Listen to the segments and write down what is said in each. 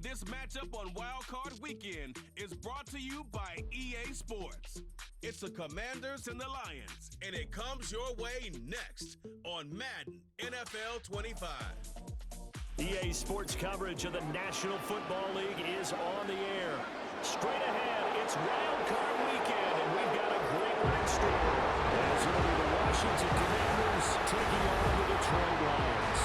This matchup on Wild Card Weekend is brought to you by EA Sports. It's the Commanders and the Lions, and it comes your way next on Madden NFL 25. EA Sports coverage of the National Football League is on the air. Straight ahead, it's Wild Card Weekend, and we've got a great red story. As it'll be the Washington Commanders taking on the Detroit Lions.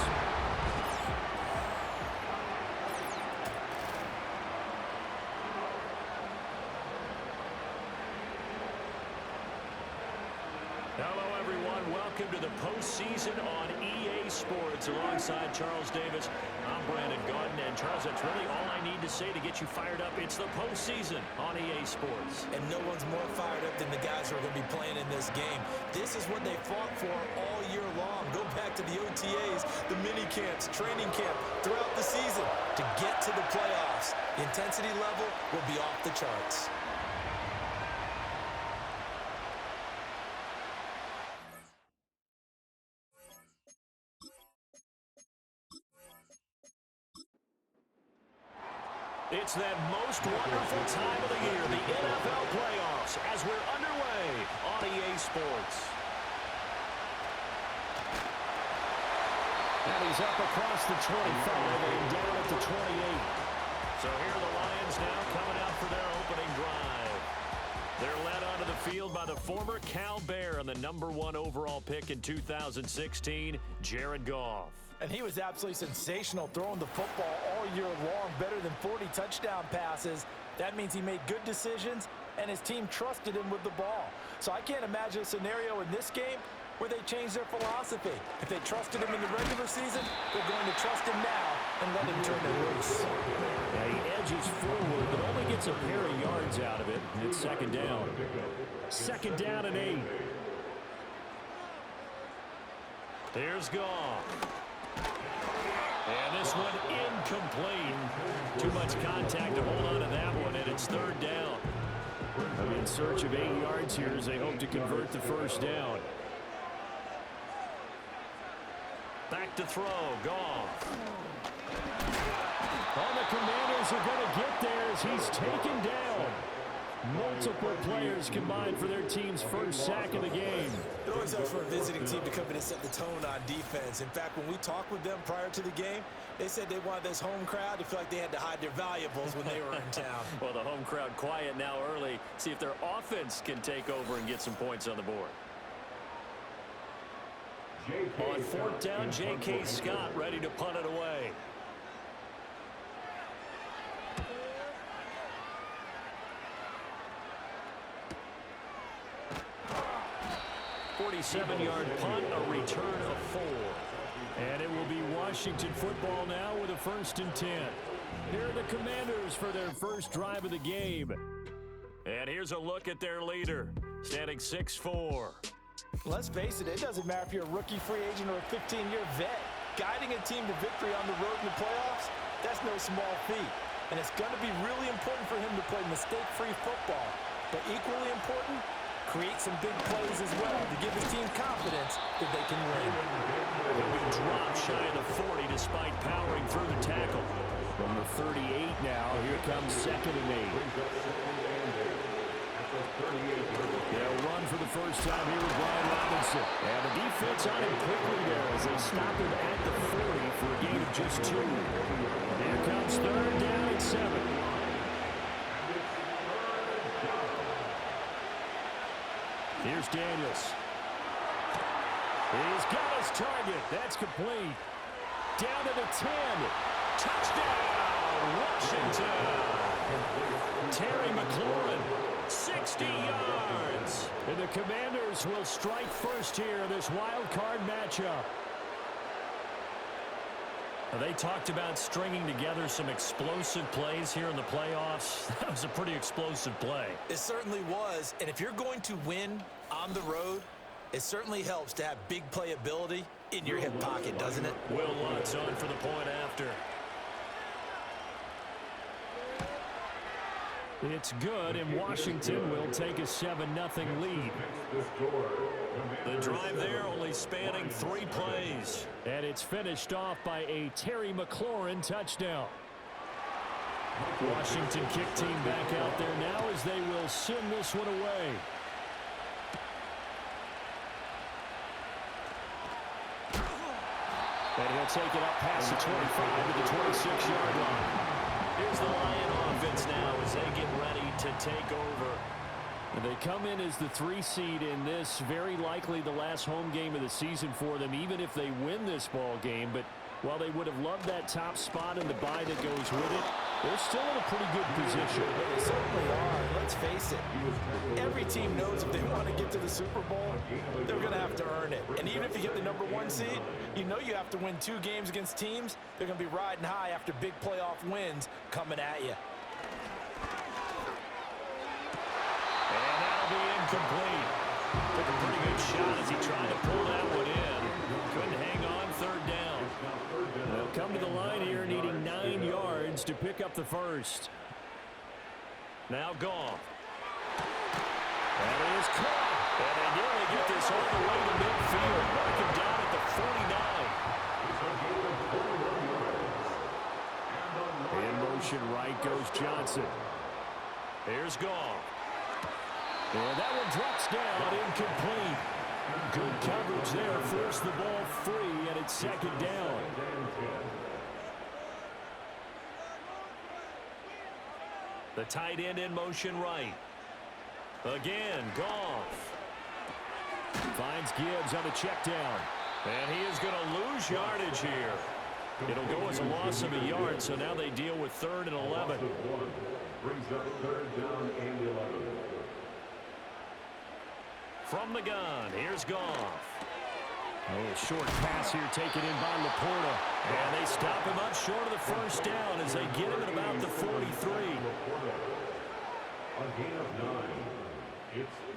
Hello, everyone. Welcome to the postseason on EA Sports. Alongside Charles Davis, I'm Brandon Gaudin. And Charles, that's really all I need to say to get you fired up. It's the postseason on EA Sports. And no one's more fired up than the guys who are going to be playing in this game. This is what they fought for all year long. Go back to the OTAs, the mini camps, training camp, throughout the season to get to the playoffs. The intensity level will be off the charts. It's that most wonderful time of the year, the NFL playoffs, as we're underway on EA Sports. And he's up across the 25 and down at the 28. So here are the Lions now coming out for their opening drive. They're led onto the field by the former Cal Bear and the #1 overall pick in 2016, Jared Goff. And he was absolutely sensational throwing the football all year long, better than 40 touchdown passes. That means he made good decisions, and his team trusted him with the ball. So I can't imagine a scenario in this game where they change their philosophy. If they trusted him in the regular season, they're going to trust him now and let him turn it loose. Now he edges forward, but only gets a pair of yards out of it. And it's second down. Second down and 8. There's Goff. And this one incomplete. Too much contact to hold on to that one, and it's third down. In search of 8 yards here as they hope to convert the first down. Back to throw, Goff. Oh, the Commanders are going to get there as he's taken down. Multiple players combined for their team's first sack of the game. It always helps for a visiting team to come in and set the tone on defense. In fact, when we talked with them prior to the game, they said they wanted this home crowd to feel like they had to hide their valuables when they were in town. Well, the home crowd quiet now early. See if their offense can take over and get some points on the board. On fourth down, J.K. Scott ready to punt it away. 47-yard punt, a return of 4. And it will be Washington football now with a 1st and 10. Here are the Commanders for their first drive of the game. And here's a look at their leader, standing 6'4". Let's face it, it doesn't matter if you're a rookie free agent or a 15-year vet. Guiding a team to victory on the road in the playoffs, that's no small feat. And it's going to be really important for him to play mistake-free football. But equally important, create some big plays as well to give his team confidence that they can win. He'll be dropped shy of the 40 despite powering through the tackle. From the 38 now, here comes 2nd and 8. They'll run for the first time here with Brian Robinson. And the defense on him quickly there as they stop him at the 40 for a gain of just 2. Here comes 3rd down and 7. Here's Daniels. He's got his target. That's complete. Down to the 10. Touchdown, Washington. Terry McLaurin, 60 yards. And the Commanders will strike first here in this wild card matchup. They talked about stringing together some explosive plays here in the playoffs. That was a pretty explosive play. It certainly was. And if you're going to win on the road, it certainly helps to have big playability in your hip pocket, doesn't it? Will Lutz on for the point after. It's good, and Washington will take a 7-0 lead. The drive there only spanning 3 plays. And it's finished off by a Terry McLaurin touchdown. Washington kick team back out there now as they will send this one away. And he'll take it up past the 25 to the 26-yard line. Here's the Lion offense now as they get ready to take over. And they come in as the 3 seed in this, very likely the last home game of the season for them, even if they win this ball game. But while they would have loved that top spot and the bye that goes with it, they're still in a pretty good position. They certainly are. Let's face it. Every team knows if they want to get to the Super Bowl, they're going to have to earn it. And even if you get the number 1 seed, you know you have to win 2 games against teams. They're going to be riding high after big playoff wins coming at you. And that'll be incomplete. Took a pretty good shot as he tried to pull that one in. Couldn't hang on, 3rd down. They'll come to the line here needing 9 yards to pick up the first. Now Goff. And it is caught. And they nearly get this all the way to midfield. Mark him down at the 49. In motion right goes Johnson. Here's Goff. And that one drops down, incomplete. Good coverage there, forced the ball free, and it's 2nd down. The tight end in motion right. Again, Goff. Finds Gibbs on the check down. And he is going to lose yardage here. It'll go as a loss of a yard, so now they deal with 3rd and 11. Brings up 3rd down and 11. From the gun, here's Goff. A short pass here taken in by Laporta. And they stop him up short of the 1st down as they get him at about the 43.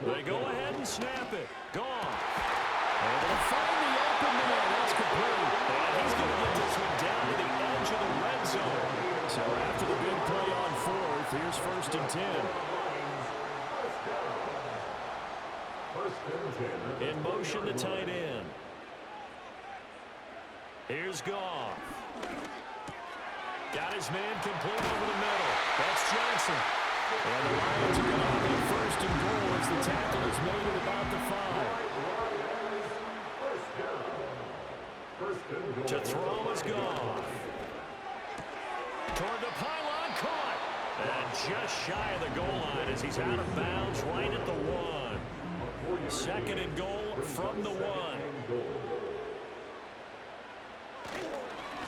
They go ahead and snap it. Goff. Able to find the open man. That's complete. And he's going to get this one down to the edge of the red zone. So after the big play on 4th, here's 1st and 10. In motion, the tight end. Here's Goff. Got his man complete over the middle. That's Johnson. And the Lions are going to have a 1st and goal as the tackle is made at about the 5. To throw is Goff. Toward the pylon, caught. And just shy of the goal line as he's out of bounds right at the 1. 2nd and goal from the 1.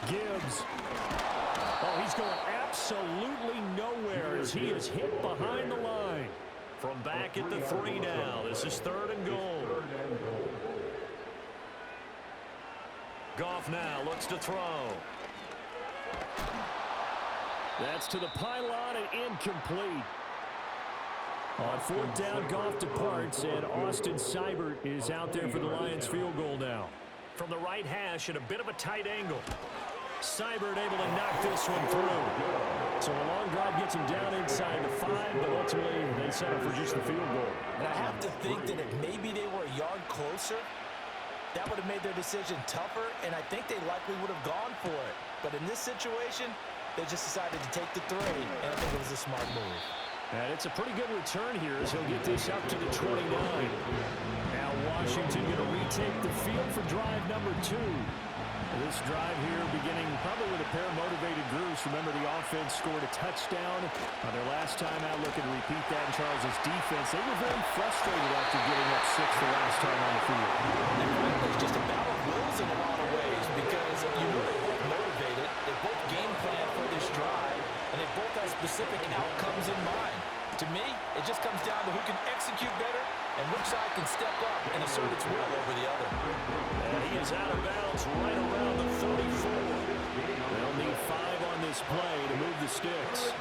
Gibbs. Oh, he's going absolutely nowhere as he is hit behind the line. From back at the 3 now. This is 3rd and goal. Goff now looks to throw. That's to the pylon and incomplete. On 4th down, Goff departs, and Austin Seibert is out there for the Lions field goal now. From the right hash at a bit of a tight angle. Seibert able to knock this one through. So a long drive gets him down inside the 5, but ultimately they settle for just the field goal. And I have to think that if maybe they were a yard closer, that would have made their decision tougher, and I think they likely would have gone for it. But in this situation, they just decided to take the 3, and I think it was a smart move. And it's a pretty good return here as he'll get this up to the 29. Now Washington going to retake the field for drive number 2. This drive here beginning probably with a pair of motivated groups. Remember, the offense scored a touchdown on their last time out. Looking to repeat that in Charles's defense. They were very frustrated after giving up 6 the last time on the field. And frankly, it's just a battle of wills in a lot of ways because you know they're both motivated. They both game plan for this drive, and they both have specific outcomes in mind. To me, it just comes down to who can execute better and which side can step up and assert its will over the other. And he is out of bounds right around the 34. They'll need 5 on this play to move the sticks.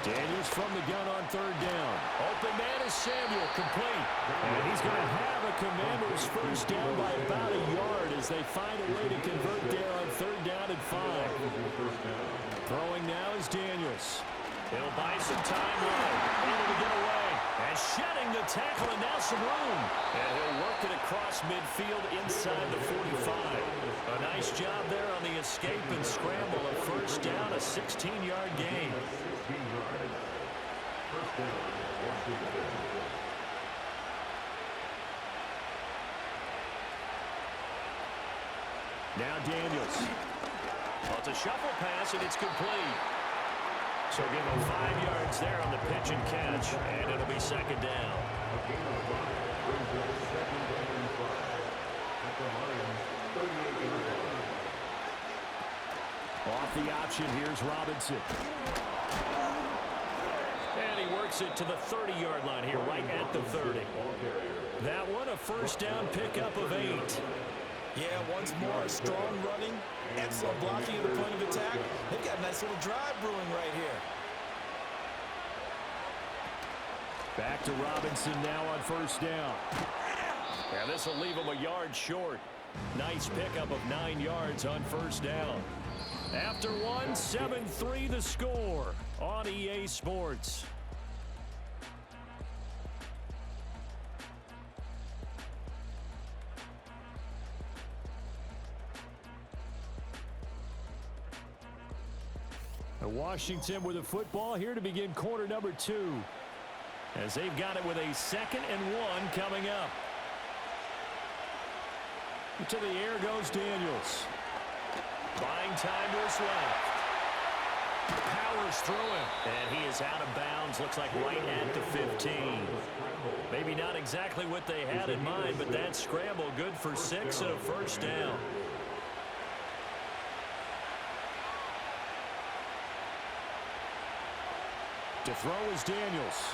Daniels from the gun on 3rd down. Open man is Samuel, complete. And he's going to have a Commanders 1st down by about a yard as they find a way to convert there on 3rd down and 5. Throwing now is Daniels. He'll buy some time right. Able to get away. And shedding the tackle, and now some room. And he'll work it across midfield inside the 45. A Nice job there on the escape and scramble. A first down, a 16-yard gain. 16 yards. First down, Washington. Now Daniels. Well, it's a shuffle pass, and it's complete. So give him 5 yards there on the pitch and catch, and it'll be second down. A gain of 5 brings up second down and 5 at the Lions' 38-yard line. Off the option, here's Robinson. And he works it to the 30-yard line here, right at the 30. That one, a first down pickup of 8. Yeah, once more, strong running, excellent blocking at the point of attack. They've got a nice little drive brewing right here. Back to Robinson now on first down. And this will leave him a yard short. Nice pickup of 9 yards on first down. After one, 7-3 the score on EA Sports. Washington with the football here to begin quarter number 2. As they've got it with a 2nd and 1 coming up. To the air goes Daniels. Buying time to his left. Powers through him. And he is out of bounds. Looks like right at the 15. Maybe not exactly what they had in mind, but that scramble good for 6 and a first down. To throw is Daniels.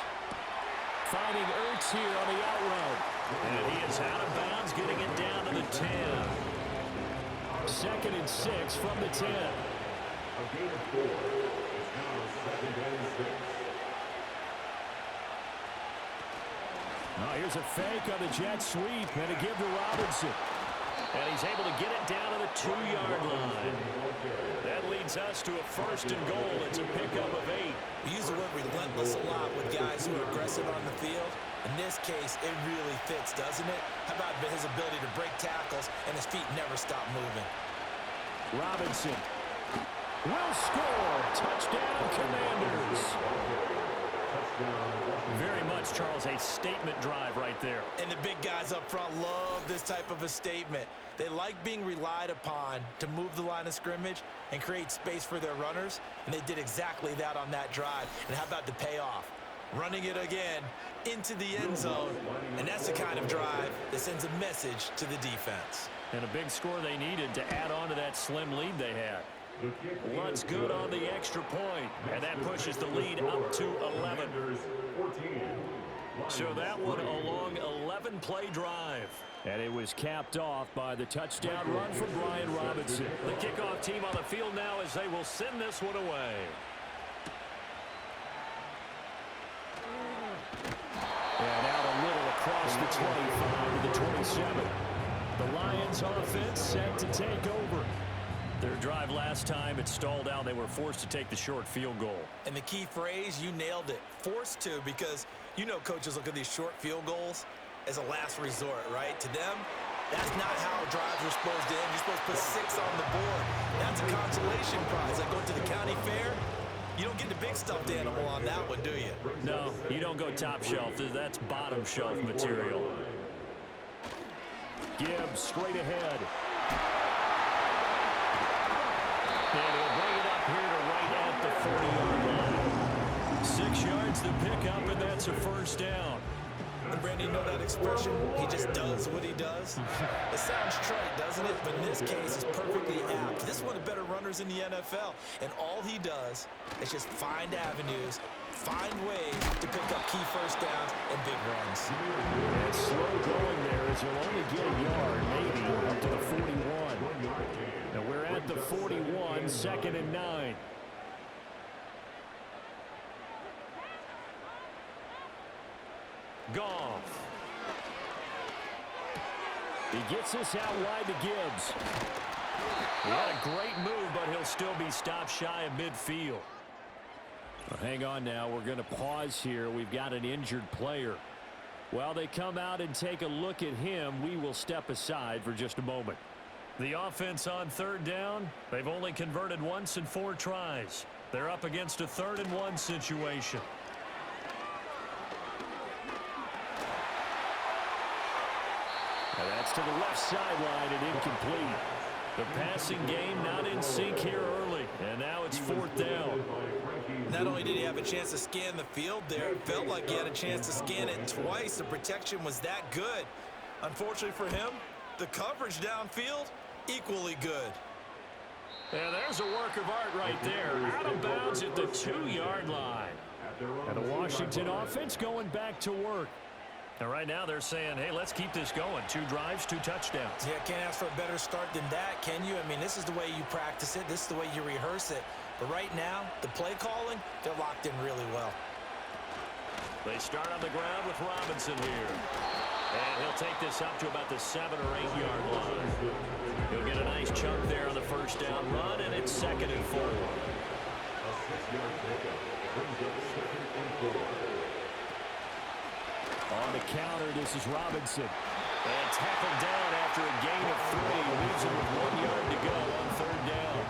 Finding Ertz here on the out route. And he is out of bounds, getting it down to the 10. 2nd and 6 from the 10. A gain of 4. It's now 2nd and 6. Now here's a fake on the jet sweep, and a give to Robinson. And he's able to get it down to the 2-yard line. That leads us to a 1st and goal. It's a pickup of 8. We use the word relentless a lot with guys who are aggressive on the field. In this case, it really fits, doesn't it? How about his ability to break tackles and his feet never stop moving? Robinson will score. Touchdown, Commanders. Very much, Charles, a statement drive right there. And the big guys up front love this type of a statement. They like being relied upon to move the line of scrimmage and create space for their runners, and they did exactly that on that drive. And how about the payoff? Running it again into the end zone, and that's the kind of drive that sends a message to the defense. And a big score they needed to add on to that slim lead they had. Lutz good on the extra point, and that pushes the lead up to 11. So that one a long 11-play drive. And it was capped off by the touchdown run from Brian Robinson. The kickoff team on the field now as they will send this one away. And out a little across the 25 to the 27. The Lions offense set to take over. Their drive last time, it stalled out. They were forced to take the short field goal. And the key phrase, you nailed it. Forced to, because you know coaches look at these short field goals as a last resort, right? To them, that's not how drives are supposed to end. You're supposed to put 6 on the board. That's a consolation prize. Like going to the county fair, you don't get the big stuffed animal on that one, do you? No, you don't go top shelf. That's bottom shelf material. Gibbs straight ahead. And he'll bring it up here to right at the 40-yard line. 6 yards to pick up, and that's a first down. And Brandon, you know that expression? He just does what he does. It sounds trite, doesn't it? But in this case, it's perfectly apt. This is one of the better runners in the NFL. And all he does is just find avenues, find ways to pick up key first downs and big runs. And slow going there as he'll only get a yard, maybe, up to the 41. Now we're at the 41, 2nd and 9. Goff. He gets this out wide to Gibbs. He had a great move, but he'll still be stopped shy of midfield. Well, hang on now. We're going to pause here. We've got an injured player. While they come out and take a look at him, we will step aside for just a moment. The offense on third down, they've only converted once in 4 tries. They're up against a 3rd-and-1 situation. And that's to the left sideline and incomplete. The passing game not in sync here early, and now it's 4th down. Not only did he have a chance to scan the field there, it felt like he had a chance to scan it twice. The protection was that good. Unfortunately for him, the coverage downfield, equally good. And there's a work of art right there. Out of bounds at the 2-yard line. And the Washington offense going back to work. And right now they're saying, hey, let's keep this going. 2 drives, 2 touchdowns. Yeah, can't ask for a better start than that, can you? I mean, this is the way you practice it. This is the way you rehearse it. But right now, the play calling, they're locked in really well. They start on the ground with Robinson here. And he'll take this up to about the 7- or 8-yard line. He'll get a nice chunk there on the first down run, and it's 2nd and 4. A 6-yard pickup brings up 2nd and 4. On the counter, this is Robinson. And tackled down after a gain of 3. Leaves him with 1 yard to go on 3rd down.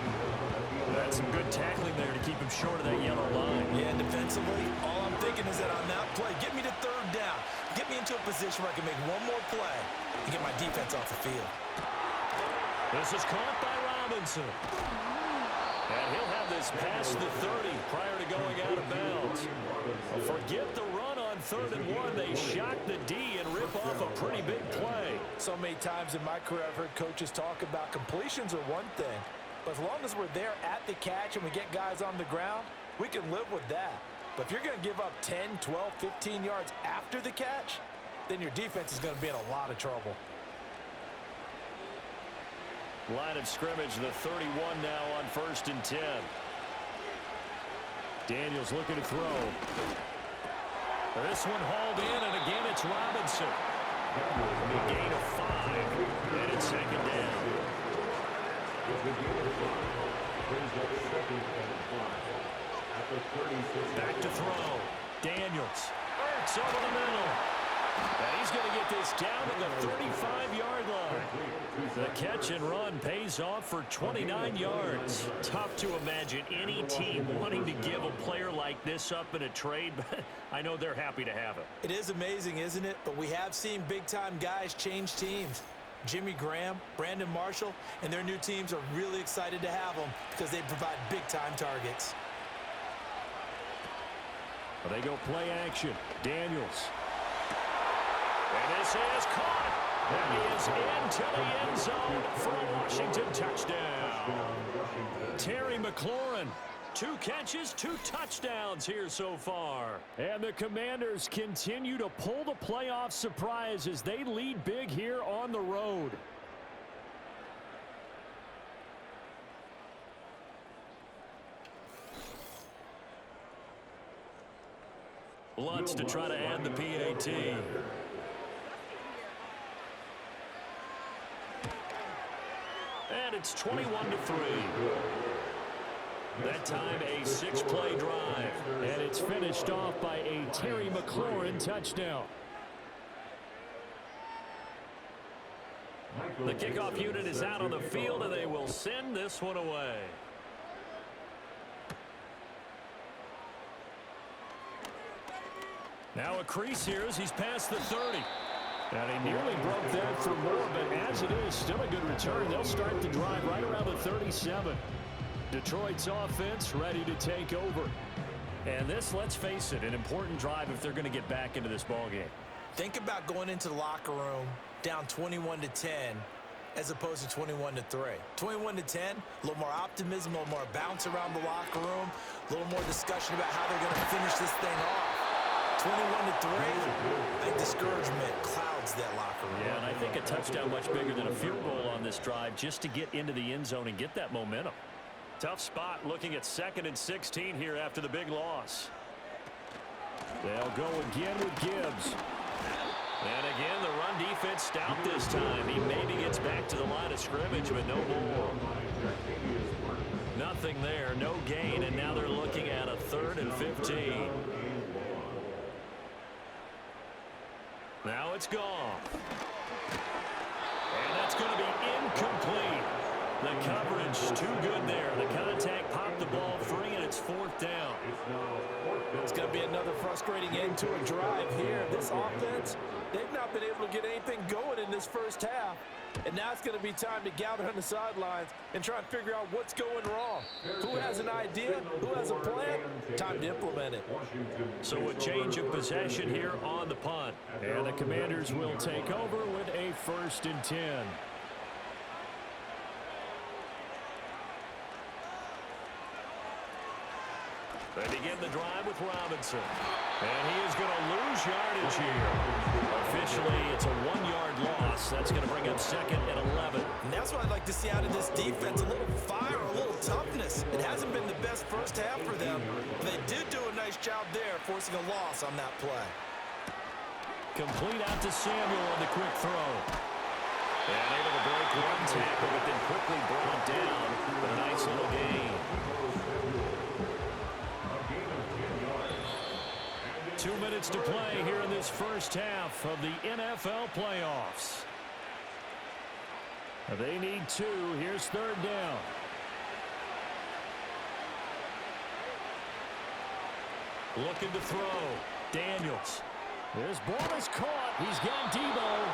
That's some good tackling there to keep him short of that yellow line. Yeah, and defensively, all I'm thinking is that on that play, get me to 3rd down. Get me into a position where I can make one more play and get my defense off the field. This is caught by Robinson. And he'll have this past the 30 prior to going out of bounds. Forget the run on 3rd and 1. They shock the D and rip off a pretty big play. So many times in my career, I've heard coaches talk about completions are one thing. But as long as we're there at the catch and we get guys on the ground, we can live with that. But if you're going to give up 10, 12, 15 yards after the catch, then your defense is going to be in a lot of trouble. Line of scrimmage, the 31 now on 1st and 10. Daniels looking to throw. This one hauled in, and again it's Robinson. A gain of 5, and it's 2nd down. With the gain of 5, brings up 2nd and 5. At the 36. Back to throw. Daniels. Ertz over the middle. And he's going to get this down to the 35-yard line. The catch and run pays off for 29 yards. Tough to imagine any team wanting to give a player like this up in a trade, but I know they're happy to have it. It is amazing, isn't it? But we have seen big-time guys change teams. Jimmy Graham, Brandon Marshall, and their new teams are really excited to have them because they provide big-time targets. Well, they go play action. Daniels. And this is caught. And he is into the end zone for a Washington touchdown. Terry McLaurin, 2 catches, 2 touchdowns here so far. And the Commanders continue to pull the playoff surprise as they lead big here on the road. Lutz to try to add the PAT. And it's 21-3. That time a 6-play drive. And it's finished off by a Terry McLaurin touchdown. The kickoff unit is out on the field, and they will send this one away. Now a crease here as he's past the 30. And he nearly broke that for more, but as it is, still a good return. They'll start the drive right around the 37. Detroit's offense ready to take over. And this, let's face it, an important drive if they're going to get back into this ballgame. Think about going into the locker room down 21-10 as opposed to 21-3. 21-10, a little more optimism, a little more bounce around the locker room, a little more discussion about how they're going to finish this thing off. 21-3, I think discouragement clouds that locker room. Yeah, and I think a touchdown much bigger than a field goal on this drive just to get into the end zone and get that momentum. Tough spot looking at 2nd and 16 here after the big loss. They'll go again with Gibbs. And again, the run defense stout this time. He maybe gets back to the line of scrimmage, but no more. Nothing there, no gain, and now they're looking at a 3rd and 15. Now it's gone. And that's It's going to be incomplete. The coverage too good there. The contact popped the ball free, and it's 4th down. It's going to be another frustrating end to a drive here. This offense, they've not been able to get anything going in this first half. And now it's going to be time to gather on the sidelines and try and figure out what's going wrong. Who has an idea? Who has a plan? Time to implement it. So a change of possession here on the punt. And the Commanders will take over with a 1st and 10. They begin the drive with Robinson. And he is going to lose yardage here. Officially, it's a 1-yard loss. That's going to bring up 2nd and 11. And that's what I'd like to see out of this defense, a little fire, a little toughness. It hasn't been the best first half for them. But they did do a nice job there, forcing a loss on that play. Complete out to Samuel on the quick throw. And able to break one tackle, but then quickly brought down with a nice little gain. 2 minutes to play here in this first half of the NFL playoffs. They need 2. Here's 3rd down. Looking to throw. Daniels. This ball is caught. He's got Debo.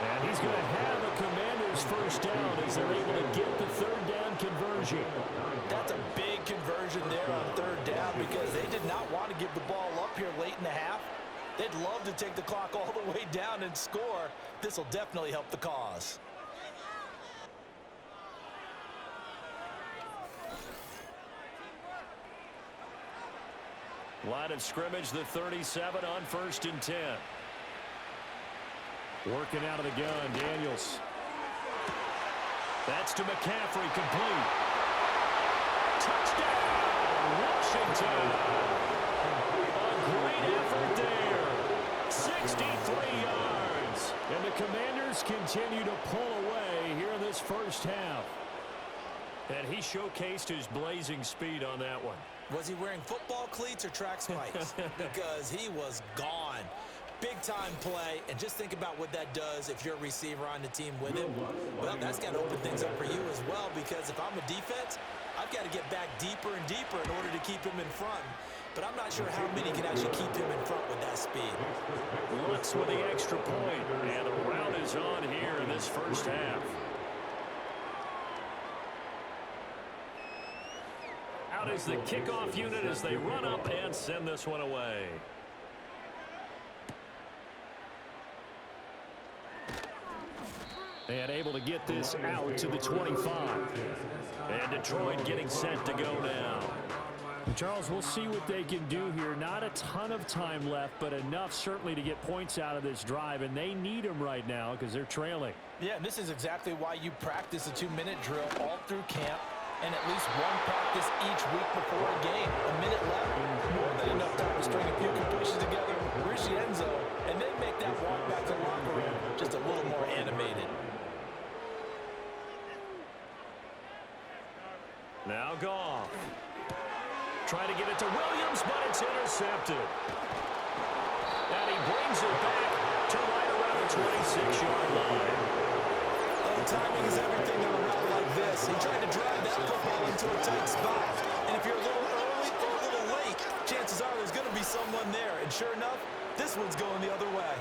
And he's going to have a Commanders first down as they're able to get the 3rd down conversion. That's a big conversion there on 3rd down because they did not want to give the ball up here late in the half. They'd love to take the clock all the way down and score. This will definitely help the cause. Line of scrimmage, the 37 on 1st and 10. Working out of the gun, Daniels. That's to McCaffrey, complete. Touchdown, Washington. A great effort there. 63 yards. And the Commanders continue to pull away here in this first half. And he showcased his blazing speed on that one. Was he wearing football cleats or track spikes? Because he was gone. Big-time play, and just think about what that does if you're a receiver on the team with him. Well, that's got to open things up for you as well, because if I'm a defense, I've got to get back deeper and deeper in order to keep him in front. But I'm not sure how many can actually keep him in front with that speed. Lutz with the extra point, and the route is on here in this first half. Out is the kickoff unit as they run up and send this one away. And able to get this out to the 25. And Detroit getting set to go now. And Charles, we'll see what they can do here. Not a ton of time left, but enough certainly to get points out of this drive. And they need them right now because they're trailing. Yeah, and this is exactly why you practice a 2-minute drill all through camp. And at least one practice each week before a game. A minute left, more than enough time to string a few completions together, reach the end zone, and then make that walk back to the locker room just a little more animated. Now Goff. Trying to get it to Williams, but it's intercepted. And he brings it back to right around the 26-yard line. Well, timing is everything on a route like this. He tried to drive that football into a tight spot. And if you're a little early or a little late, chances are there's going to be someone there. And sure enough, this one's going the other way.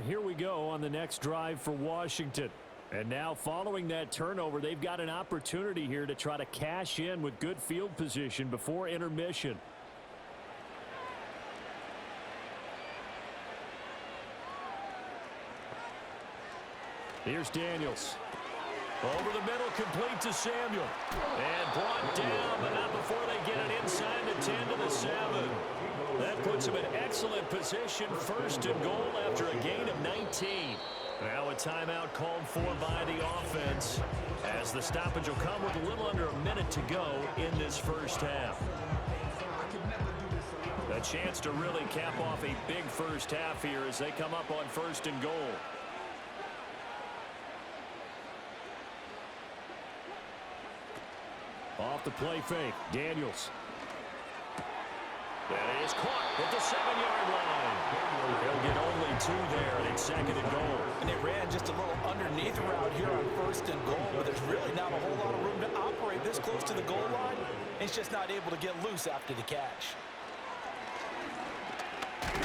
Here we go on the next drive for Washington. And now following that turnover, they've got an opportunity here to try to cash in with good field position before intermission. Here's Daniels. Over the middle, complete to Samuel. And brought down, but not before they get it inside the 10 to the 7. That puts him in excellent position, 1st and goal after a gain of 19. Now a timeout called for by the offense, as the stoppage will come with a little under a minute to go in this first half. A chance to really cap off a big first half here as they come up on 1st and goal. Off the play fake, Daniels. That is caught at the 7-yard line. He'll get only 2 there, and it's 2nd and goal. And they ran just a little underneath route here on 1st and goal, but there's really not a whole lot of room to operate this close to the goal line. He's just not able to get loose after the catch. And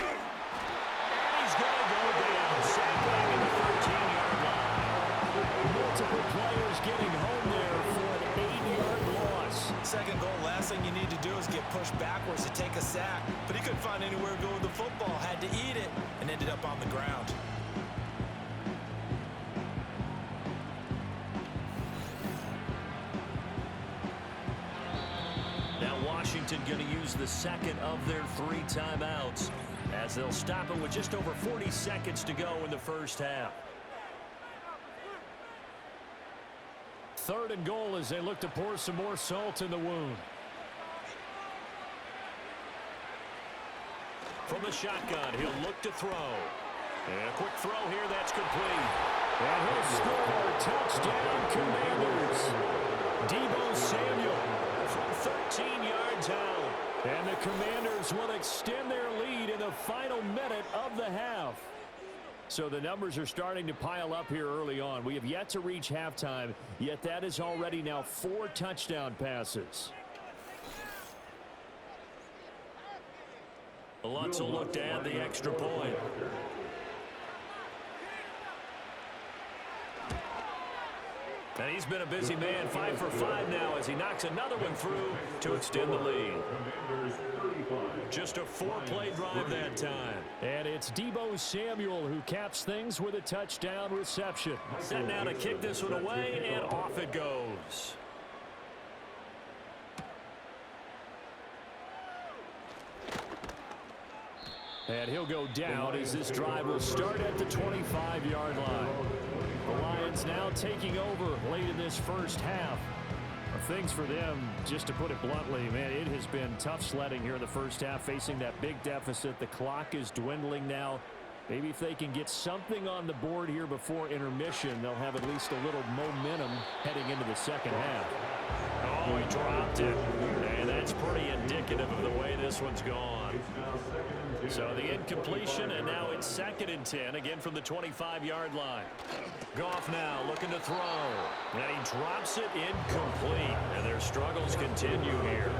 he's going to go down, sacked in the 13-yard line. Multiple players getting home there for an 8-yard loss. 2nd goal, last thing you need to do is get pushed backwards to take a sack. But he couldn't find anywhere to go with the football, had to eat it, and ended up on the ground. Now Washington going to use the 2nd of their 3 timeouts as they'll stop it with just over 40 seconds to go in the first half. 3rd and goal as they look to pour some more salt in the wound. From the shotgun, he'll look to throw. And a quick throw here, that's complete. And he'll score. Touchdown, Commanders. Deebo Samuel from 13 yards out. And the Commanders will extend their lead in the final minute of the half. So the numbers are starting to pile up here early on. We have yet to reach halftime, yet that is already now 4 touchdown passes. Lutz will look to add the extra point. And he's been a busy man, 5 for 5 now as he knocks another one through to extend the lead. Just a 4-play drive that time. And it's Deebo Samuel who caps things with a touchdown reception. Set now to kick this one away, and off it goes. And he'll go down as this drive will start at the 25-yard line. The Lions now taking over late in this first half. Things for them, just to put it bluntly, man, it has been tough sledding here in the first half, facing that big deficit. The clock is dwindling now. Maybe if they can get something on the board here before intermission, they'll have at least a little momentum heading into the second half. Oh, he dropped it. And that's pretty indicative of the way this one's gone. So the incompletion, and now it's 2nd and 10, again from the 25-yard line. Goff now looking to throw. And he drops it incomplete. And their struggles continue here.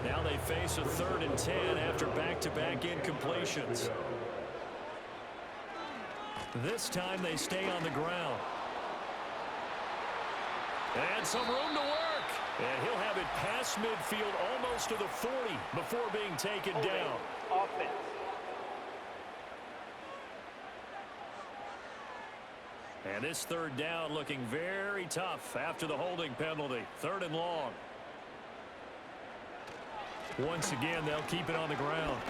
Now they face a 3rd and 10 after back-to-back incompletions. This time they stay on the ground. And some room to work. And he'll have it past midfield almost to the 40 before being taken down. Offense. And this 3rd down looking very tough after the holding penalty. 3rd and long. Once again, they'll keep it on the ground.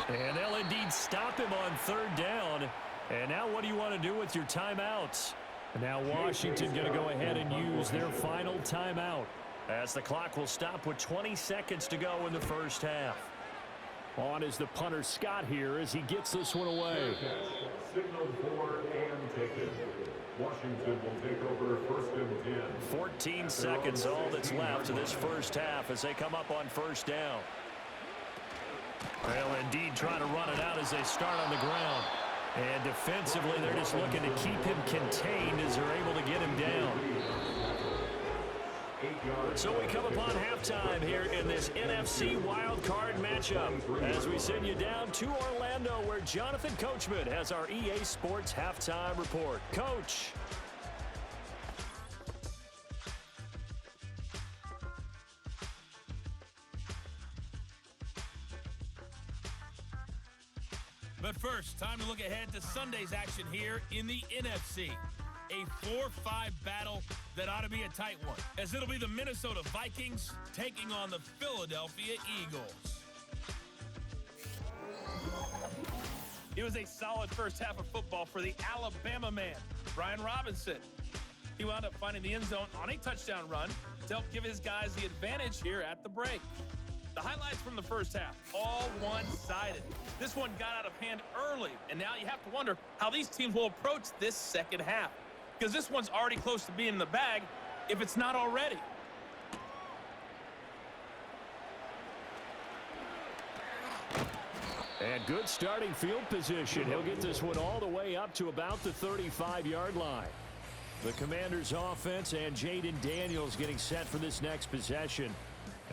And they'll indeed stop him on 3rd down. And now what do you want to do with your timeouts? And now Washington going to go ahead and use their final timeout. As the clock will stop with 20 seconds to go in the first half. On is the punter Scott here as he gets this one away. Signal for and taken. Washington will take over 1st and 10. 14 seconds all that's left in this first half as they come up on 1st down. They'll indeed try to run it out as they start on the ground. And defensively, they're just looking to keep him contained as they're able to get him down. So we come upon halftime here in this NFC wildcard matchup as we send you down to Orlando where Jonathan Coachman has our EA Sports halftime report. Coach. But first, time to look ahead to Sunday's action here in the NFC. A 4-5 battle that ought to be a tight one, as it'll be the Minnesota Vikings taking on the Philadelphia Eagles. It was a solid first half of football for the Alabama man, Brian Robinson. He wound up finding the end zone on a touchdown run to help give his guys the advantage here at the break. The highlights from the first half, all one-sided. This one got out of hand early, and now you have to wonder how these teams will approach this second half, because this one's already close to being in the bag, if it's not already. And good starting field position. He'll get this one all the way up to about the 35-yard line. The Commanders' offense and Jaden Daniels getting set for this next possession.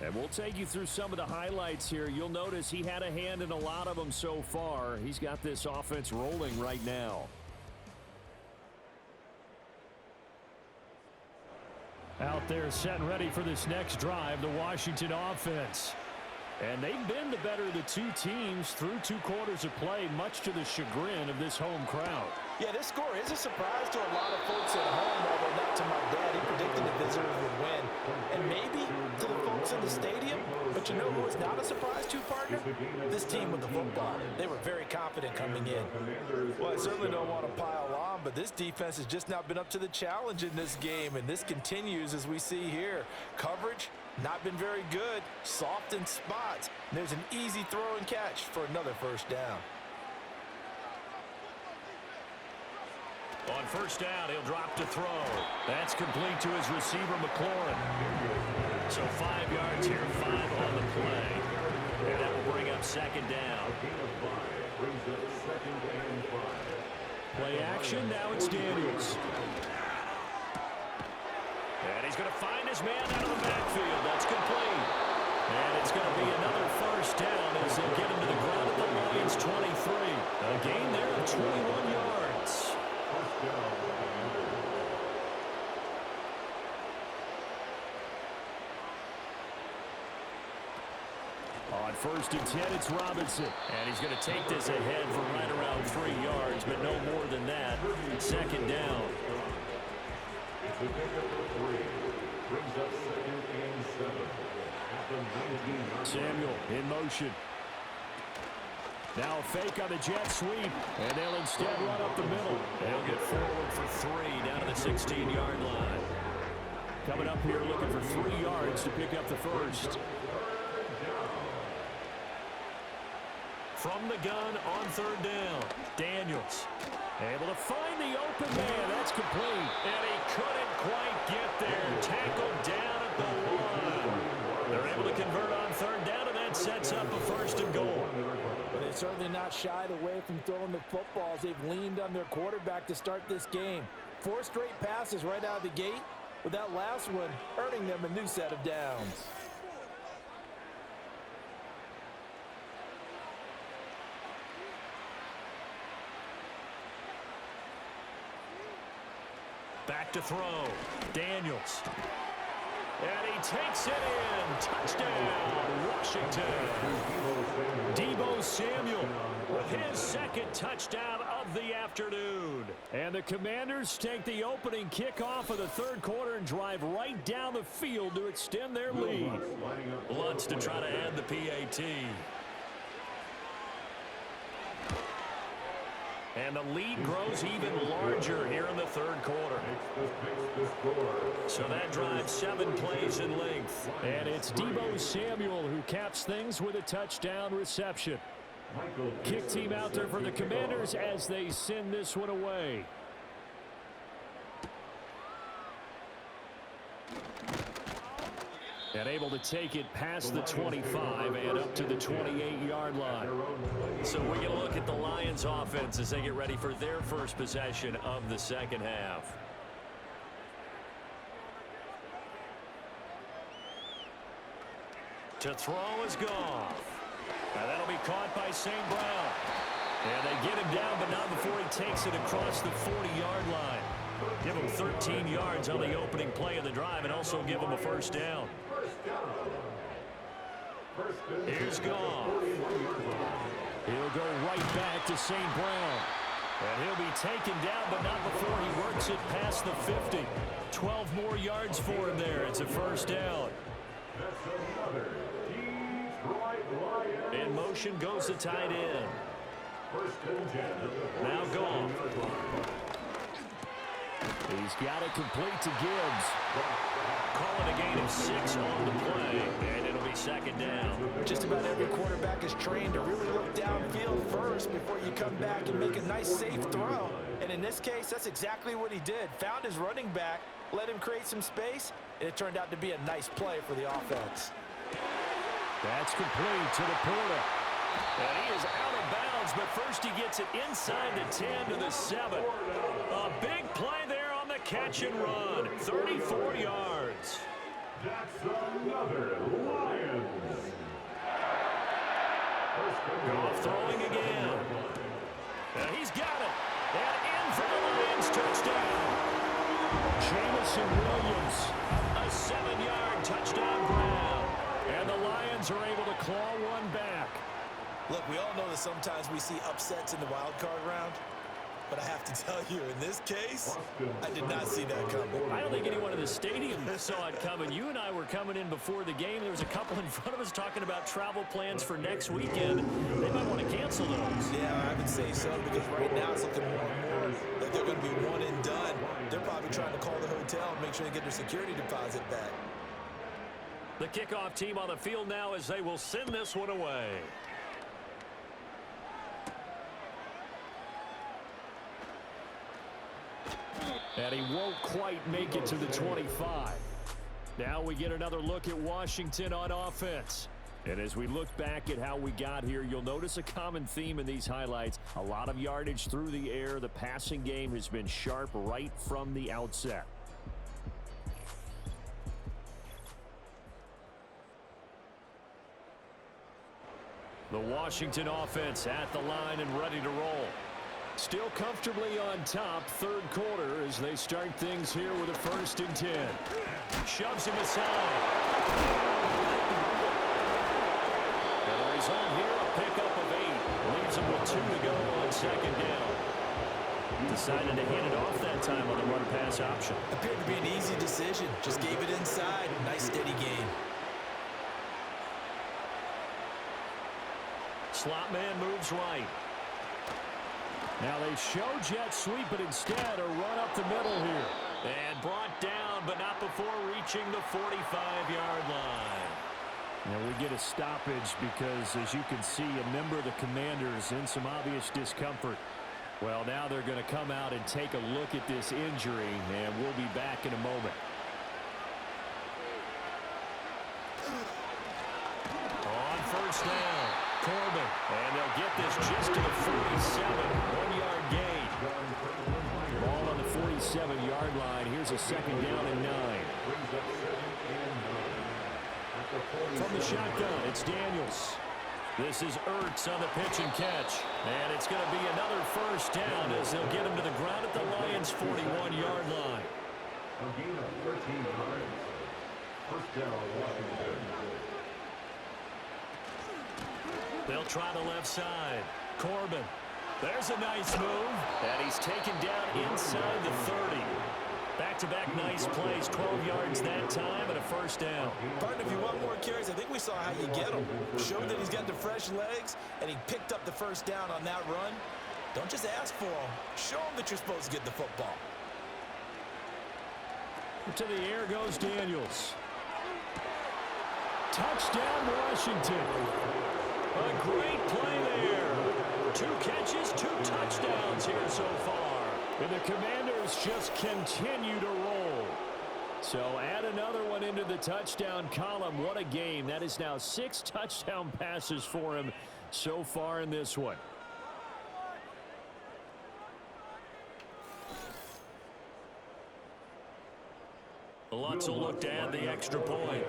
And we'll take you through some of the highlights here. You'll notice he had a hand in a lot of them so far. He's got this offense rolling right now. Out there set and ready for this next drive, the Washington offense. And they've been the better of the two teams through 2 quarters of play, much to the chagrin of this home crowd. Yeah, this score is a surprise to a lot of folks at home, although not to my dad. He predicted the visitors would win. And maybe to the folks in the stadium. But you know who is not a surprise to, partner? This team with the football. They were very confident coming in. Well, I certainly don't want to pile on, but this defense has just not been up to the challenge in this game. And this continues as we see here. Coverage, not been very good. Soft in spots. And there's an easy throw and catch for another first down. On first down, he'll drop to throw. That's complete to his receiver, McLaurin. So 5 yards here, 5 on the play. And that will bring up second down. Play action, now it's Daniels. And he's going to find his man out of the backfield. That's complete. And it's going to be another first down as they'll get him to the ground at the Lions' 23. A gain there of 21 yards. On first and 10, it's Robinson. And he's going to take this ahead for right around 3 yards, but no more than that. Second down. Samuel in motion. Now a fake on the jet sweep, and they'll instead run up the middle. They'll get forward for 3 down to the 16-yard line. Coming up here looking for 3 yards to pick up the first. From the gun on third down, Daniels. Able to find the open man. That's complete. And he couldn't quite get there. Tackled down at the line. They're able to convert on third down, and that sets up a first and goal. But they're certainly not shied away from throwing the footballs. They've leaned on their quarterback to start this game. 4 straight passes right out of the gate, with that last one earning them a new set of downs. Back to throw. Daniels. And he takes it in. Touchdown, Washington. Deebo Samuel with his second touchdown of the afternoon. And the Commanders take the opening kickoff of the third quarter and drive right down the field to extend their lead. Lutz to try to add the PAT. And the lead grows even larger here in the third quarter. So that drives 7 plays in length. And it's Deebo Samuel who caps things with a touchdown reception. Kick team out there for the Commanders as they send this one away. And able to take it past the 25 and up to the 28-yard line. So we get a look at the Lions offense as they get ready for their first possession of the second half. To throw is Goff. And that'll be caught by St. Brown. And they get him down, but not before he takes it across the 40-yard line. Give him 13 yards on the opening play of the drive and also give him a first down. Here's Goff. He'll go right back to St. Brown. And he'll be taken down, but not before he works it past the 50. 12 more yards for him there. It's a first down. In motion goes the tight end. Now Goff. He's got it complete to Gibbs. Calling a gain of 6 on the play, and it'll be second down. Just about every quarterback is trained to really look downfield first before you come back and make a nice, safe throw. And in this case, that's exactly what he did. Found his running back, let him create some space, and it turned out to be a nice play for the offense. That's complete to the Porter. And he is out of but first he gets it inside the 10 to the 7. A big play there on the catch and run. 34 yards. That's another Lions. Goff throwing again. And he's got it. And in for the Lions touchdown. Jamison Williams, a 7-yard touchdown grab. And the Lions are able to claw one back. Look, we all know that sometimes we see upsets in the wild card round. But I have to tell you, in this case, I did not see that coming. I don't think anyone in the stadium saw it coming. You and I were coming in before the game. There was a couple in front of us talking about travel plans for next weekend. They might want to cancel those. Yeah, I would say so, because right now it's looking more and more like they're going to be one and done. They're probably trying to call the hotel and make sure they get their security deposit back. The kickoff team on the field now as they will send this one away. And he won't quite make it to the 25. Now we get another look at Washington on offense. And as we look back at how we got here, you'll notice a common theme in these highlights. A lot of yardage through the air. The passing game has been sharp right from the outset. The Washington offense at the line and ready to roll. Still comfortably on top, third quarter, as they start things here with a 1st and 10. Shoves him aside. And the result here, a pickup of 8. Leaves him with 2 to go on 2nd down. Decided to hand it off that time on the run-pass option. Appeared to be an easy decision. Just gave it inside. Nice, steady game. Slot man moves right. Now they show jet sweep, but instead a run up the middle here. And brought down, but not before reaching the 45-yard line. Now we get a stoppage because, as you can see, a member of the Commanders in some obvious discomfort. Well, now they're going to come out and take a look at this injury, and we'll be back in a moment. On 1st down, Corbin. And they'll get this just to the 47. 1-yard gain. Ball on the 47-yard line. Here's a 2nd down and 9. From the shotgun, it's Daniels. This is Ertz on the pitch and catch. And it's going to be another 1st down as they'll get him to the ground at the Lions' 41-yard line. A gain of 13 yards. 1st down, Washington. They'll try the left side. Corbin. There's a nice move. And he's taken down inside the 30. Back-to-back nice plays. 12 yards that time and a 1st down. Partner, if you want more carries, I think we saw how you get them. Showed that he's got the fresh legs, and he picked up the 1st down on that run. Don't just ask for them. Show them that you're supposed to get the football. To the air goes Daniels. Touchdown, Washington. A great play there. 2 catches, 2 touchdowns here so far. And the Commanders just continue to roll. So add another one into the touchdown column. What a game. That is now 6 touchdown passes for him so far in this one. Lutz will look to add the extra point.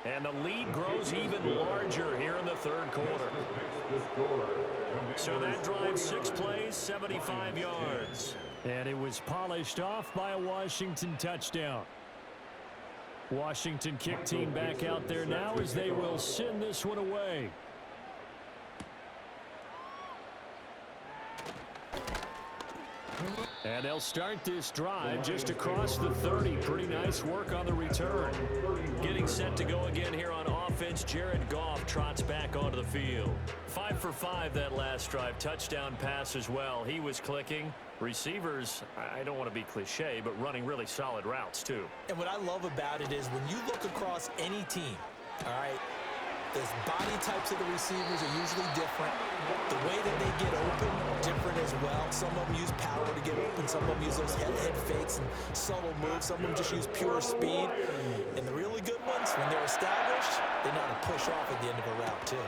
And the lead grows even larger here in the 3rd quarter. So that drive 6 plays, 75 yards. And it was polished off by a Washington touchdown. Washington kick team back out there now as they will send this one away. And they'll start this drive just across the 30. Pretty nice work on the return. Getting set to go again here on offense. Jared Goff trots back onto the field. 5 for 5 that last drive. Touchdown pass as well. He was clicking. Receivers, I don't want to be cliche, but running really solid routes too. And what I love about it is when you look across any team, all right, The body types of the receivers are usually different. The way that they get open, different as well. Some of them use power to get open. Some of them use those head fakes and subtle moves. Some of them just use pure speed. And the really good ones, when they're established, they know how to push off at the end of a route, too.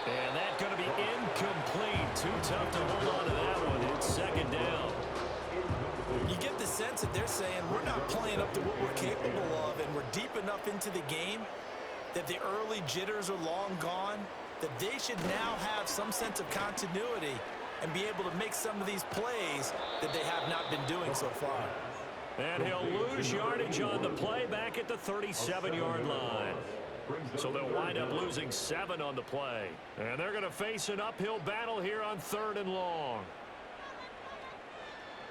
And that's going to be incomplete. Too tough to hold on to that one. It's second down. You get the sense that they're saying we're not playing up to what we're capable of, and we're deep enough into the game that the early jitters are long gone, that they should now have some sense of continuity and be able to make some of these plays that they have not been doing so far. And he'll lose yardage on the play back at the 37-yard line. So they'll wind up losing 7 on the play. And they're going to face an uphill battle here on 3rd and long.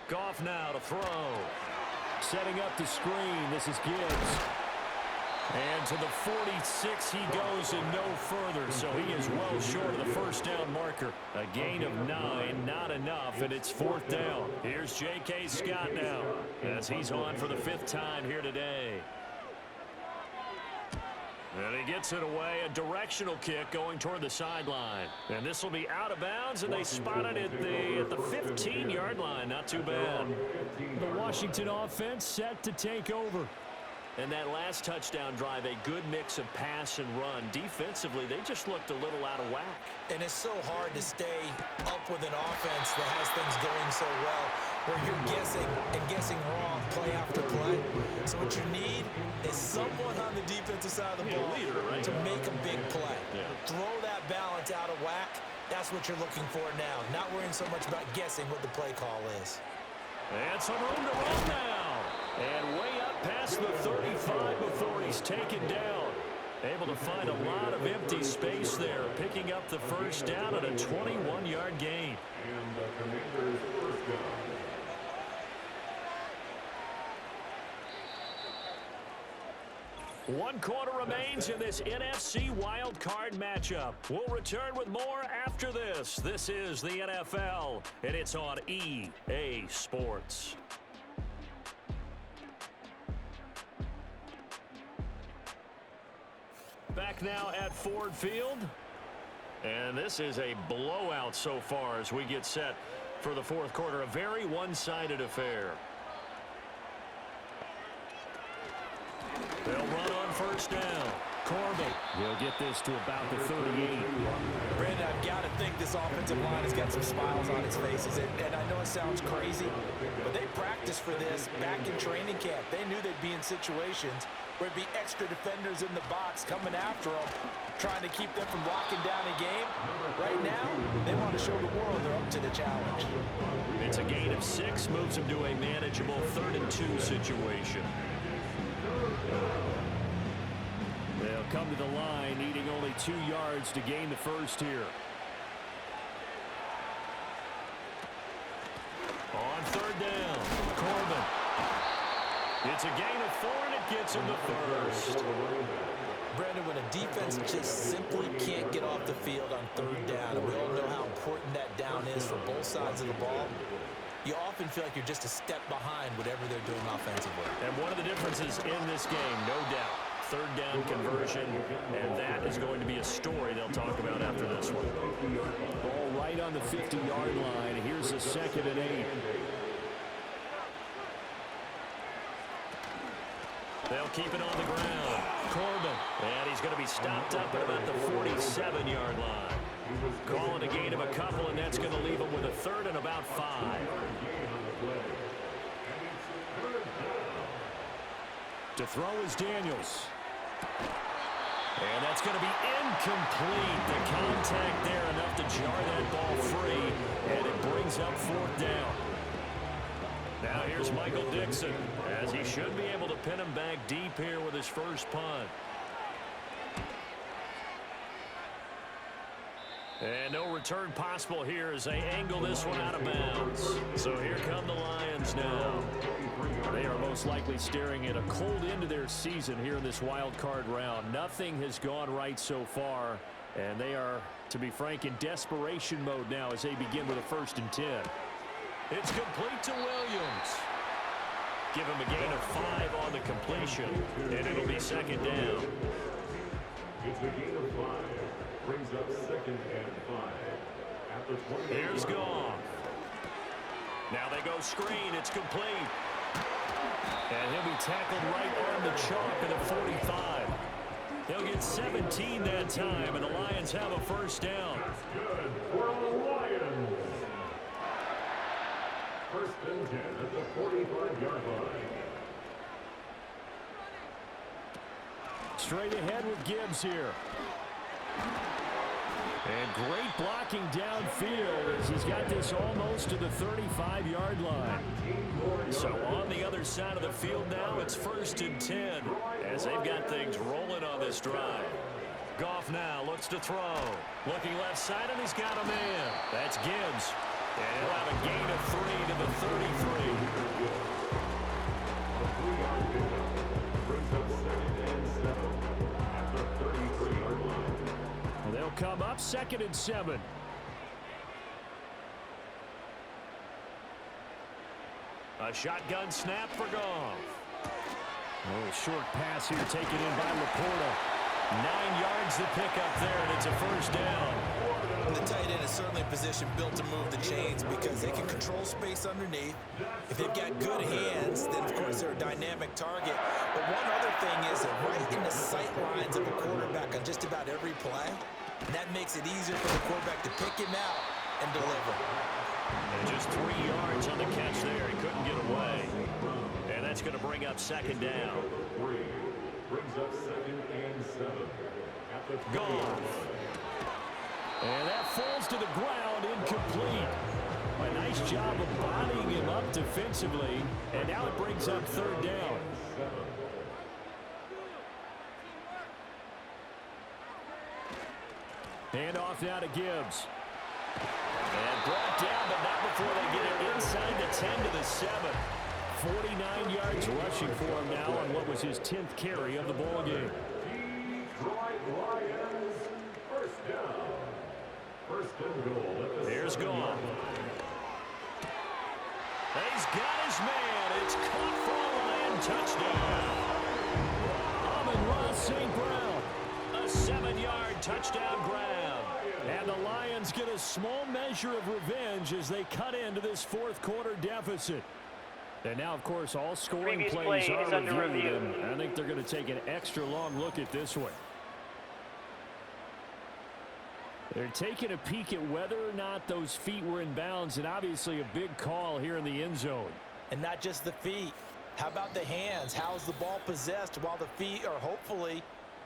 Goff now to throw. Setting up the screen. This is Gibbs. And to the 46 he goes and no further. So he is well short of the first down marker. A gain of 9, not enough, and it's 4th down. Here's J.K. Scott now as he's on for the 5th time here today. And he gets it away, a directional kick going toward the sideline. And this will be out of bounds, and they spot it at the 15-yard line. Not too bad. The Washington offense set to take over. And that last touchdown drive, a good mix of pass and run. Defensively, they just looked a little out of whack. And it's so hard to stay up with an offense that has things going so well, where you're guessing and guessing wrong play after play. So what you need is someone on the defensive side of the ball to make a big play. Yeah. Throw that balance out of whack. That's what you're looking for now. Not worrying so much about guessing what the play call is. And some room to run now. And way up past the 35 before he's taken down. Able to find a lot of empty space there, picking up the first down at a 21-yard gain. And the Commanders' first down. One quarter remains in this NFC wild card matchup. We'll return with more after this. This is the NFL, and it's on EA Sports. Back now at Ford Field. And this is a blowout so far as we get set for the 4th quarter. A very one-sided affair. They'll run on first down. Corbin. He'll get this to about the 38. Brandon, I've got to think this offensive line has got some smiles on its faces. And I know it sounds crazy, but they practiced for this back in training camp. They knew they'd be in situations where it'd be extra defenders in the box coming after them, trying to keep them from locking down a game. Right now, they want to show the world they're up to the challenge. It's a gain of 6, moves them to a manageable 3rd and 2 situation. They'll come to the line, needing only 2 yards to gain the first here. On 3rd down, Corbin. It's a gain of 4, and it gets him the first. Brandon, when a defense just simply can't get off the field on 3rd down, and we all know how important that down is for both sides of the ball, you often feel like you're just a step behind whatever they're doing offensively. And one of the differences in this game, no doubt, 3rd down conversion, and that is going to be a story they'll talk about after this one. Ball right on the 50-yard line. Here's a 2nd and 8. They'll keep it on the ground. Corbin. And he's going to be stopped up at about the 47-yard line. Calling a gain of a couple, and that's going to leave him with a 3rd and about 5. To throw is Daniels. And that's going to be incomplete. The contact there enough to jar that ball free, and it brings up 4th down. Now here's Michael Dixon, as he should be able to pin him back deep here with his first punt. And no return possible here as they angle this one out of bounds. So here come the Lions now. They are most likely staring at a cold end to their season here in this wild card round. Nothing has gone right so far, and they are, to be frank, in desperation mode now as they begin with a 1st and 10. It's complete to Williams. Give him a gain of 5 on the completion, and it'll be 2nd down. It's a gain of 5. Brings up 2nd and 5. At the 28. Here's Goff. Now they go screen. It's complete. And he'll be tackled right on the chalk at the 45. He'll get 17 that time, and the Lions have a first down. That's good for the Lions. 1st and 10 at the 45-yard line. Straight ahead with Gibbs here. And great blocking downfield as he's got this almost to the 35-yard line. So on the other side of the field now, it's 1st and 10 as they've got things rolling on this drive. Goff now looks to throw. Looking left side, and he's got a man. That's Gibbs. And he'll have a gain of 3 to the 33. A 3-yard pickup brings up 2nd and 7 at the 33-yard line. And they'll come up 2nd and 7. A shotgun snap for Goff. A little short pass here taken in by Laporta. 9 yards to pick up there, and it's a first down. The tight end is certainly a position built to move the chains because they can control space underneath. If they've got good hands, then of course they're a dynamic target. But one other thing is they're right in the sight lines of a quarterback on just about every play. And that makes it easier for the quarterback to pick him out and deliver. And just 3 yards on the catch there. He couldn't get away. And that's going to bring up 2nd down. 3 brings up 2nd and 7 at the 20. Goff. And that falls to the ground, incomplete. A nice job of bodying him up defensively. And now it brings up 3rd down. Hand off now to Gibbs. And brought down, but not before they get it inside the 10 to the 7. 49 yards rushing for him now on what was his 10th carry of the ball game. Detroit Lions, 1st down. 1st and goal at the Here's 7-yard Goff. line. He's got his man. It's caught for a Lion touchdown. Amon-Ra St. Brown. A 7-yard touchdown grab. And the Lions get a small measure of revenge as they cut into this 4th quarter deficit. And now, of course, all scoring Previous plays play are is under reviewed, review. and I think they're going to take an extra long look at this one. They're taking a peek at whether or not those feet were in bounds, and obviously a big call here in the end zone. And not just the feet. How about the hands? How's the ball possessed while the feet are hopefully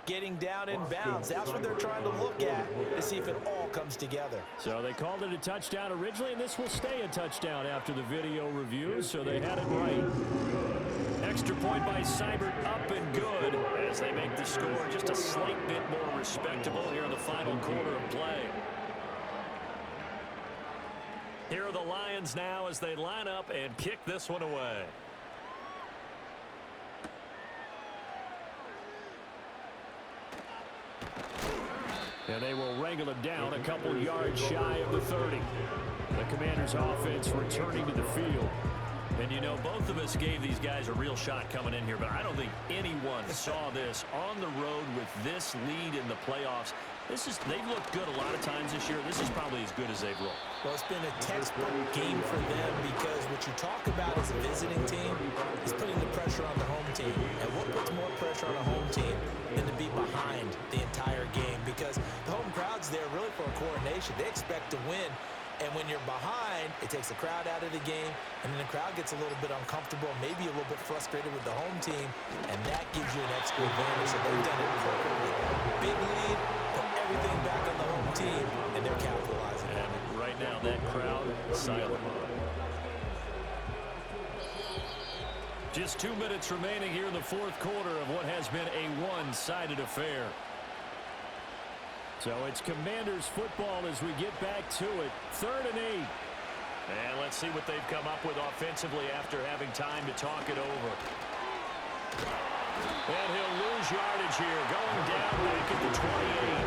getting down in bounds? That's what they're trying to look at to see if it all comes together. So they called it a touchdown originally, and this will stay a touchdown after the video review, so they had it right. Extra point by Seibert, up and good as they make the score just a slight bit more respectable here in the final quarter of play. Here are the Lions now as they line up and kick this one away. And they will wrangle him down a couple yards shy of the 30. The Commanders' offense returning to the field. And, you know, both of us gave these guys a real shot coming in here, but I don't think anyone saw this on the road with this lead in the playoffs. They've looked good a lot of times this year. This is probably as good as they've looked. Well, it's been a textbook game for them because what you talk about as a visiting team is putting the pressure on the home team. And what puts more pressure on a home team than to be behind the entire game? Because the home crowd's there really for a coronation. They expect to win. And when you're behind, it takes the crowd out of the game, and then the crowd gets a little bit uncomfortable, maybe a little bit frustrated with the home team, and that gives you an extra advantage. So they've done it perfectly. Big lead, put everything back on the home team, and they're capitalizing on it. Right now, that crowd silent. Just 2 minutes remaining here in the 4th quarter of what has been a one-sided affair. So it's Commanders football as we get back to it. 3rd and 8. And let's see what they've come up with offensively after having time to talk it over. And he'll lose yardage here, going down back at the 28.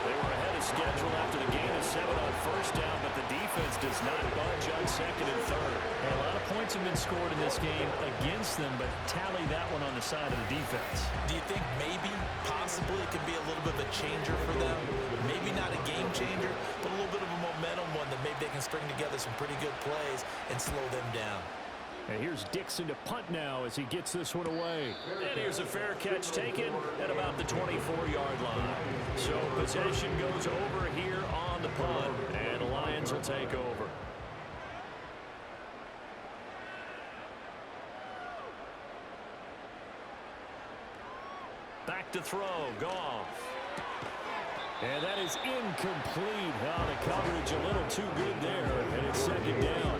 They were ahead of schedule after the gain of 7 on first down, but the defense does not budge on second and third. And a lot of points have been scored in this game against them, but tally that one on the side of the defense. Do you think maybe, possibly, it could be a little bit of a changer for them? Maybe not a game changer, but a little bit of a momentum one that maybe they can string together some pretty good plays and slow them down. And here's Dixon to punt now as he gets this one away. And here's a fair catch taken at about the 24-yard line. So possession goes over here on the punt, and the Lions will take over. Back to throw, Goff. And that is incomplete. Oh, the coverage a little too good there, and it's second down.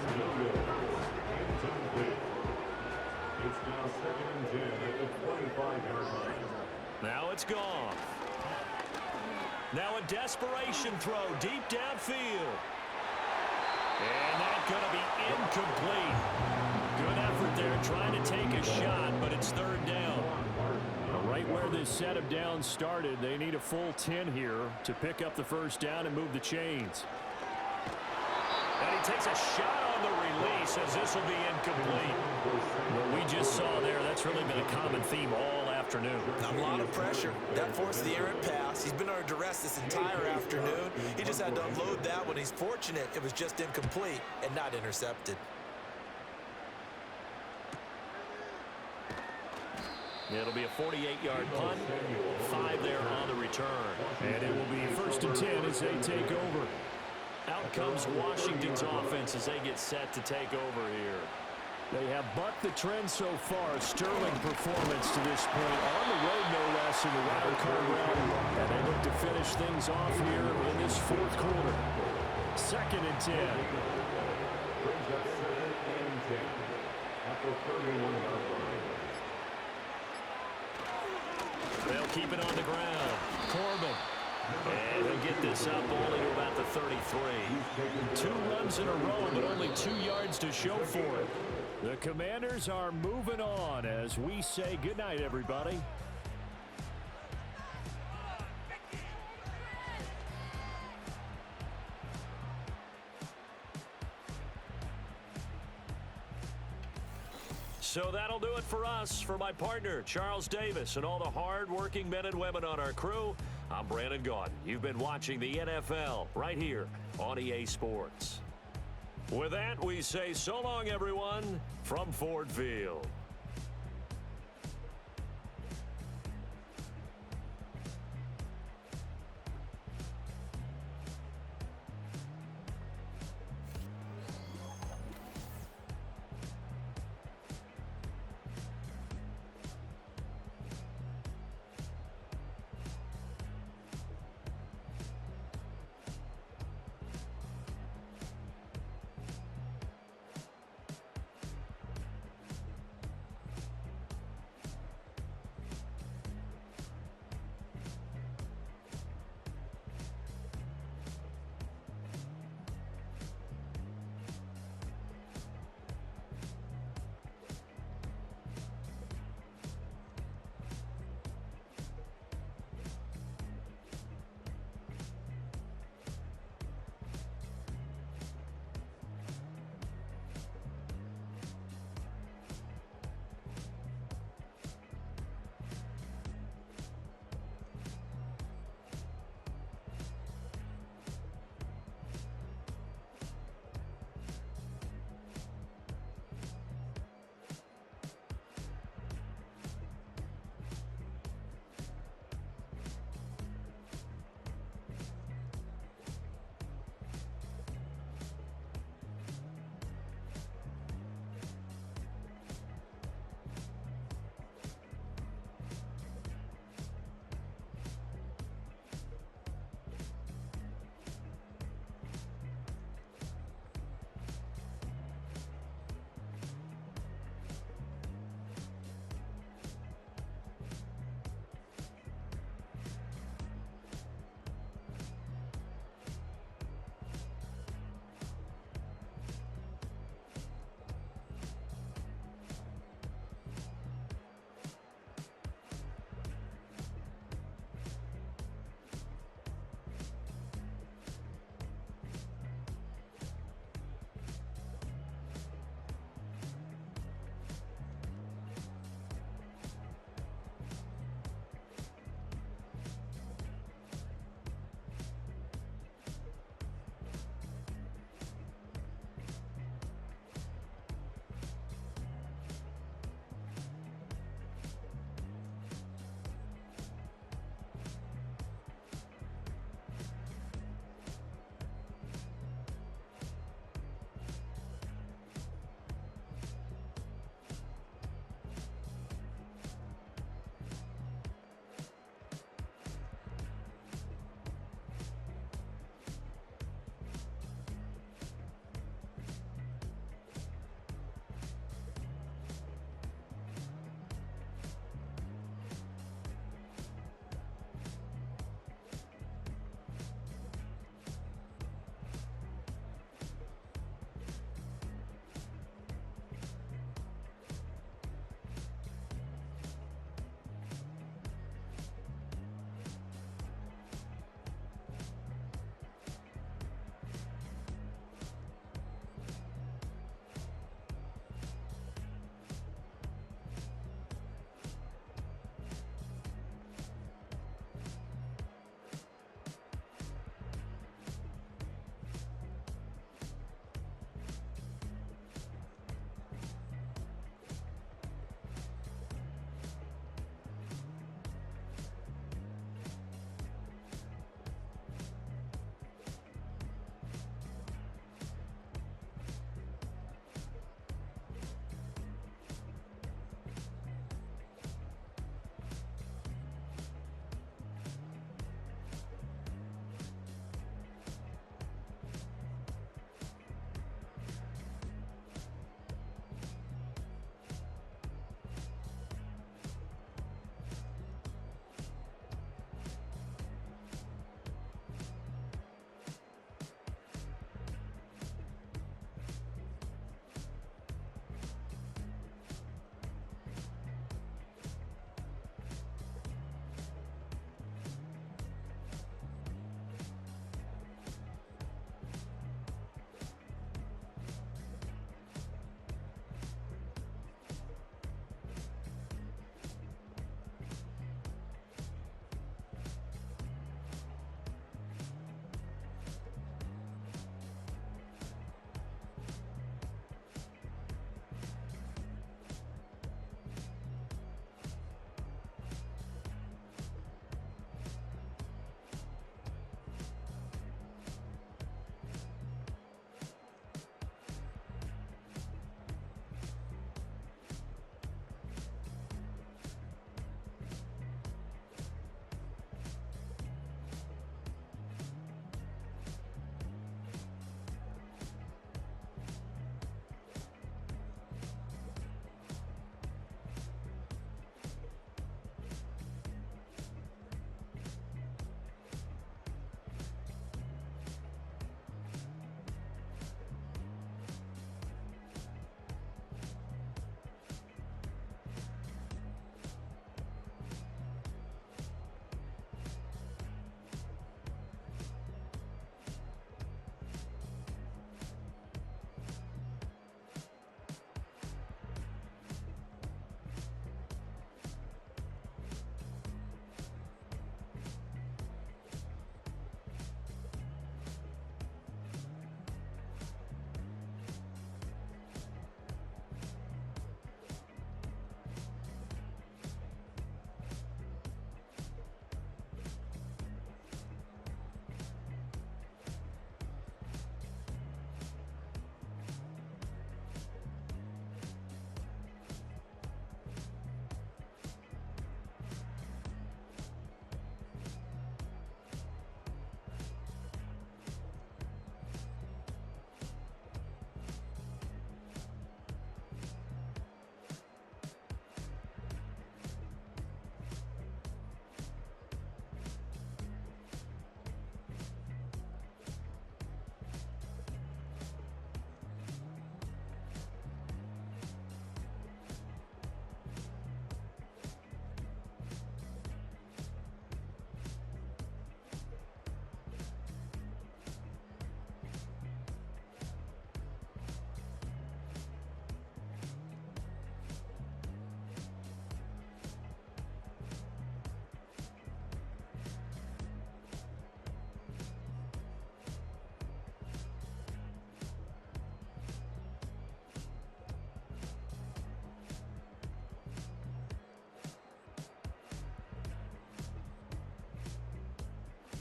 It's now 2nd and 10 at the 25-yard line. Now it's Goff. Now a desperation throw deep downfield. And that's going to be incomplete. Good effort there trying to take a shot, but it's third down. Right where this set of downs started, they need a full 10 here to pick up the first down and move the chains. And he takes a shot on the release as this will be incomplete. What we just saw there, that's really been a common theme all afternoon. A lot of pressure. That forced the errant pass. He's been under duress this entire afternoon. He just had to unload that one. He's fortunate it was just incomplete and not intercepted. It'll be a 48-yard punt, 5 there on the return. And it will be 1st and 10 as they take over. Out comes Washington's offense as they get set to take over here. They have bucked the trend so far. Sterling performance to this point. On the road, no less, in the wild card round. And they look to finish things off here in this 4th quarter. 2nd and 10. Brings up 2nd and 10 at the 31-yard line. They'll keep it on the ground. Corbin. And he'll get this up only to about the 33. 2 runs in a row, but only 2 yards to show for it. The Commanders are moving on as we say goodnight, everybody. So that'll do it for us. For my partner, Charles Davis, and all the hard-working men and women on our crew, I'm Brandon Gaudin. You've been watching the NFL right here on EA Sports. With that, we say so long, everyone, from Ford Field.